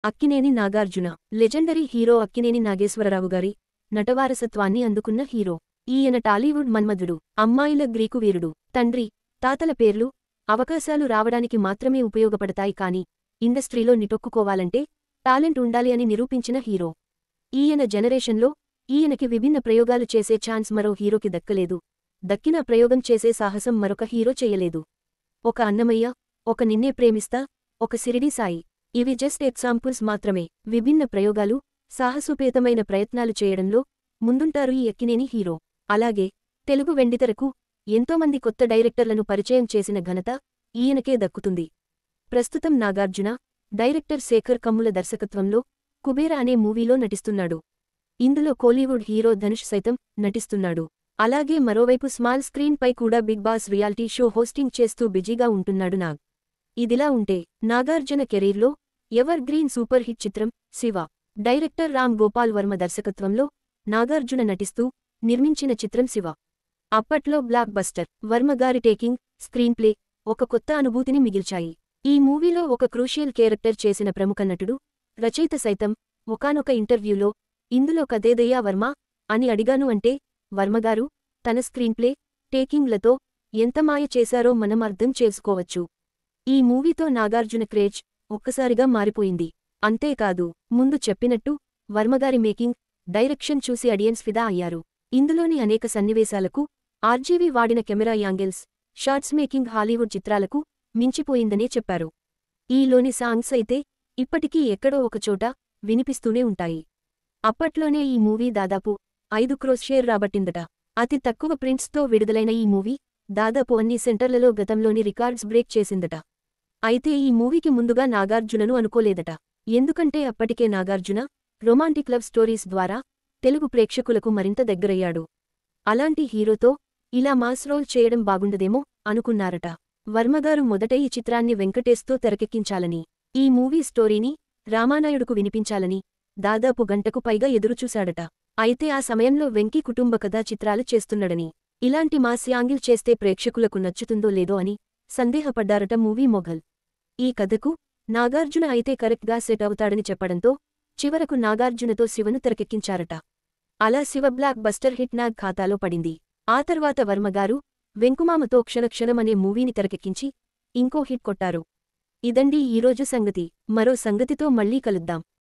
Akkineni Nagarjuna legendary hero Akkineni Nageswararao గారి నటవారసత్వాన్ని అందుకున్న hero. ఈయన టాలీవుడ్ మన్మధుడు, అమ్మాయిల గ్రీకు వీరుడు. తండ్రి, తాతల పేర్లు, అవకాశాలు రావడానికి మాత్రమే ఉపయోగపడతాయి కాని ఇండస్ట్రీలో నిటొక్కుకోవాలంటే టాలెంట్ ఉండాలి అని నిరూపించిన హీరో. ఈయన జనరేషన్లో ఈయనకి విభిన్న ప్రయోగాలు చేసే ఛాన్స్ మరో హీరోకి దక్కలేదు. దక్కిన ప్రయోగం చేసే సాహసం మరొక హీరో చెయ్యలేదు. ఒక అన్నమయ్య, ఒక నిన్నే ప్రేమిస్తా, ఒక సిరిడి సాయి. ఇవి జస్ట్ ఎగ్జాంపుల్స్ మాత్రమే. విభిన్న ప్రయోగాలు, సాహసోపేతమైన ప్రయత్నాలు చేయడంలో ముందుంటారు ఈ అక్కినేని హీరో. అలాగే తెలుగు వెండితెరకు ఎంతోమంది కొత్త డైరెక్టర్లను పరిచయం చేసిన ఘనత ఈయనకే దక్కుతుంది. ప్రస్తుతం నాగార్జున, డైరెక్టర్ శేఖర్ కమ్ముల దర్శకత్వంలో కుబేర అనే మూవీలో నటిస్తున్నాడు. ఇందులో కోలీవుడ్ హీరో ధనుష్ సైతం నటిస్తున్నాడు. అలాగే మరోవైపు స్మాల్ స్క్రీన్ పై కూడా Big Boss reality show hosting చేస్తూ బిజీగా ఉంటున్నాడు నాగ్. ఇదిలా ఉంటే నాగార్జున కెరీర్లో ఎవర్ గ్రీన్ సూపర్ హిట్ చిత్రం శివ. డైరెక్టర్ రామ్ గోపాల్ వర్మ దర్శకత్వంలో నాగార్జున నటిస్తూ నిర్మించిన చిత్రం శివ. అప్పట్లో బ్లాక్ బస్టర్. వర్మగారి టేకింగ్, స్క్రీన్ ప్లే ఒక కొత్త అనుభూతిని మిగిల్చాయి. ఈ మూవీలో ఒక క్రూషియల్ క్యారెక్టర్ చేసిన ప్రముఖ నటుడు, రచయిత సైతం ఒకానొక ఇంటర్వ్యూలో ఇందులో కథేదయ్యా వర్మ అని అడిగాను అంటే వర్మగారు తన స్క్రీన్ ప్లే, టేకింగ్లతో ఎంత మాయ చేశారో మనం అర్థం చేసుకోవచ్చు. ఈ మూవీతో నాగార్జున క్రేజ్ ఒక్కసారిగా మారిపోయింది. అంతేకాదు, ముందు చెప్పినట్టు వర్మగారి మేకింగ్, డైరెక్షన్ చూసి ఆడియన్స్ ఫిదా అయ్యారు. ఇందులోని అనేక సన్నివేశాలకు ఆర్జీవి వాడిన camera angles, shots making Hollywood చిత్రాలకు మించిపోయిందనే చెప్పారు. ఈలోని సాంగ్స్ అయితే ఇప్పటికీ ఎక్కడో ఒకచోట వినిపిస్తూనే ఉంటాయి. అప్పట్లోనే ఈ మూవీ దాదాపు 5 క్రోర్స్ షేర్ రాబట్టిందట. అతి తక్కువ ప్రింట్స్తో విడుదలైన ఈ మూవీ దాదాపు అన్ని సెంటర్లలో గతంలోని రికార్డ్స్ బ్రేక్ చేసిందట. అయితే ఈ మూవీకి ముందుగా నాగార్జునను అనుకోలేదట. ఎందుకంటే అప్పటికే నాగార్జున రొమాంటిక్ లవ్ స్టోరీస్ ద్వారా తెలుగు ప్రేక్షకులకు మరింత దగ్గరయ్యాడు. అలాంటి హీరోతో ఇలా మాస్ రోల్ చేయడం బాగుండదేమో అనుకున్నారట. వర్మగారు మొదట ఈ చిత్రాన్ని వెంకటేష్తో తెరకెక్కించాలని, ఈ మూవీ స్టోరీని రామానాయుడుకు వినిపించాలని దాదాపు గంటకు పైగా ఎదురుచూశాడట. అయితే ఆ సమయంలో వెంకీ కుటుంబ కథా చిత్రాలు చేస్తున్నాడని, ఇలాంటి మాస్ యాంగిల్ చేస్తే ప్రేక్షకులకు నచ్చుతుందో లేదో అని సందేహపడ్డారట మూవీ మొఘల్. ఈ కథకు నాగార్జున అయితే కరెక్ట్గా సెట్ అవుతాడని చెప్పడంతో చివరకు నాగార్జునతో శివను తెరకెక్కించారట. అలా Shiva block buster hit Nag ఖాతాలో పడింది. ఆ తర్వాత వర్మగారు వెంకుమామతో క్షణక్షణం అనే మూవీని తెరకెక్కించి ఇంకో హిట్ కొట్టారు. ఇదండీ ఈరోజు సంగతి. మరో సంగతితో మళ్ళీ కలుద్దాం.